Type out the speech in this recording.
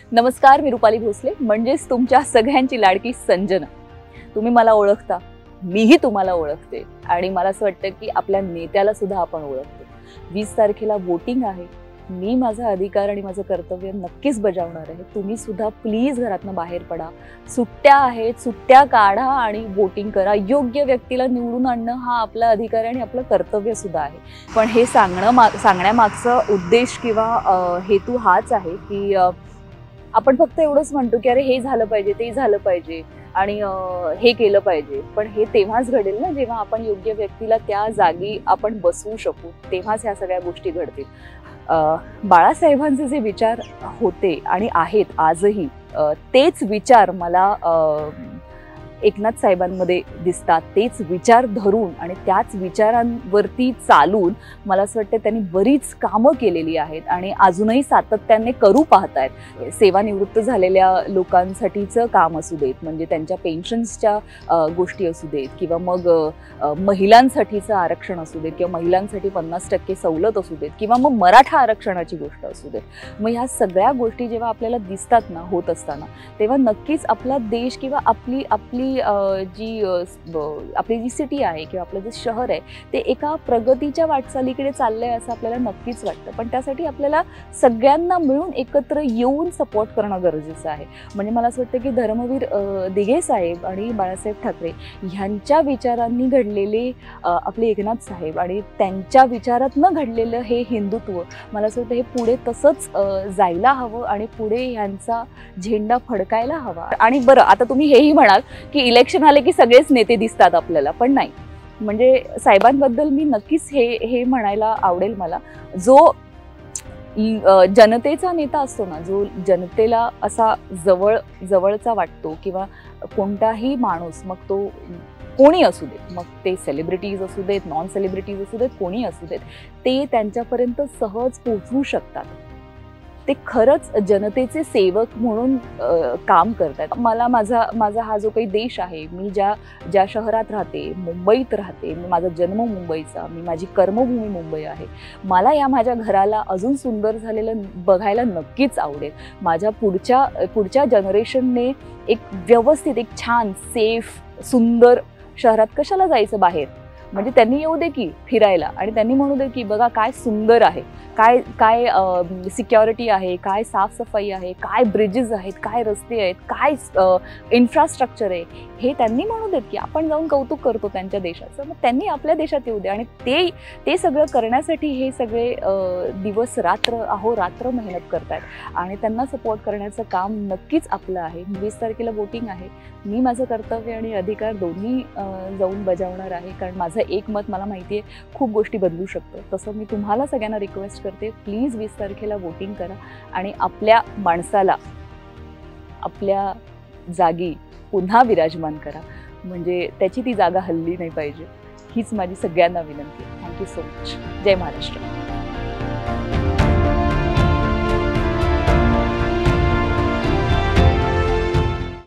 नमस्कार, मी रुपाली भोसले, म्हणजेच तुमच्या सगळ्यांची लाडकी संजना। तुम्ही मला ओळखता, मीही तुम्हाला ओळखते आणि मला असं वाटतं की आपल्या नेत्याला सुद्धा आपण ओळखतो। 20 तारखेला वोटिंग आहे। मी माझा अधिकार आणि माझं कर्तव्य नक्कीच बजावणार आहे। तुम्ही सुद्धा प्लीज घरातून बाहेर पडा। सुट्ट्या आहेत, सुट्ट्या काढा आणि वोटिंग करा। योग्य व्यक्तीला निवडून आणणं हा आपला अधिकार आणि आपलं कर्तव्य सुद्धा आहे। पण हे सांगण्यामागचा उद्देश किंवा हेतू हाच आहे की आपण फक्त एवढंच म्हणतो की अरे हे झालं पाहिजे, ते झालं पाहिजे आणि हे केलं पाहिजे, पण हे तेव्हाच घडेल ना जेव्हा आपण योग्य व्यक्तीला त्या जागी आपण बसवू शकू, तेव्हाच ह्या सगळ्या गोष्टी घडतील। बाळासाहेबांचे जे विचार होते आणि आहेत आजही, तेच विचार मला एकनाथ साहेबांमध्ये दिसतात। तेच विचार धरून आणि त्याच विचारांवरती चालून मला असं वाटतं त्यांनी बरीच कामं केलेली आहेत आणि अजूनही सातत्याने करू पाहतायत। सेवानिवृत्त झालेल्या लोकांसाठीचं काम असू देत, म्हणजे त्यांच्या पेन्शन्सच्या गोष्टी असू देत, किंवा मग महिलांसाठीचं आरक्षण असू देत, किंवा महिलांसाठी 50% सवलत असू देत, किंवा मग मराठा आरक्षणाची गोष्ट असू देत। मग ह्या सगळ्या गोष्टी जेव्हा आपल्याला दिसतात ना होत असताना, तेव्हा नक्कीच आपला देश किंवा आपली जी सिटी आहे किंवा आपलं जे शहर आहे ते एका प्रगतीच्या वाटचालीकडे चाललंय असं आपल्याला नक्कीच वाटतं। पण त्यासाठी आपल्याला सगळ्यांना मिळून एकत्र येऊन सपोर्ट करणं गरजेचं आहे। म्हणजे मला असं वाटतं की धर्मवीर दिघे साहेब आणि बाळासाहेब ठाकरे ह्यांच्या विचारांनी घडलेले आपले एकनाथ साहेब आणि त्यांच्या विचारातनं घडलेलं हे हिंदुत्व, मला असं वाटतं हे पुढे तसंच जायला हवं आणि पुढे ह्यांचा झेंडा फडकायला हवा। आणि बरं, आता तुम्ही हेही म्हणाल की इलेक्शन आले की सगळेच नेते दिसतात आपल्याला, पण नाही। म्हणजे साहेबांबद्दल मी नक्कीच हे म्हणायला आवडेल मला, जो जनतेचा नेता असतो ना, जो जनतेला असा जवळचा वाटतो, किंवा कोणताही माणूस, मग तो कोणी असू देत, मग ते सेलिब्रिटीज असू देत, नॉन सेलिब्रिटीज असू देत, कोणी असू देत, ते त्यांच्यापर्यंत सहज पोहोचू शकतात। ते खरंच जनतेचे सेवक म्हणून काम करतात। मला माझा हा जो काही देश आहे, मी ज्या शहरात राहते, मुंबईत राहते, माझा जन्म मुंबईचा, माझी कर्मभूमी मुंबई आहे। मला या माझ्या घराला अजून सुंदर झालेलं बघायला नक्कीच आवडेल। माझ्या पुढच्या जनरेशनने एक व्यवस्थित, एक छान, सेफ, सुंदर शहरात कशाला जायचं बाहेर, म्हणजे त्यांनी येऊ दे की फिरायला आणि त्यांनी म्हणू दे की बघा काय सुंदर आहे, काय सिक्युरिटी आहे, काय साफसफाई आहे, काय ब्रिजेस आहेत, काय रस्ते आहेत, काय इन्फ्रास्ट्रक्चर आहे, हे त्यांनी म्हणू देत की आपण जाऊन कौतुक करतो त्यांच्या देशाचं। मग त्यांनी आपल्या देशात येऊ दे आणि ते सगळं करण्यासाठी हे सगळे दिवस रात्र अहोरात्र मेहनत करतात आणि त्यांना सपोर्ट करण्याचं काम नक्कीच आपलं आहे। 20 तारखेला वोटिंग आहे। मी माझं कर्तव्य आणि अधिकार दोन्ही जाऊन बजावणार आहे, कारण माझं एक मत मला माहिती आहे खूप गोष्टी बदलू शकतं। तसं मी तुम्हाला सगळ्यांना रिक्वेस्ट करते, प्लीज 20 तारखेला वोटिंग करा आणि आपल्या माणसाला आपल्या जागी पुन्हा विराजमान करा, म्हणजे त्याची ती जागा हलली नाही पाहिजे। हीच माझी सगळ्यांना विनंती आहे। Thank you so much. जय महाराष्ट्र।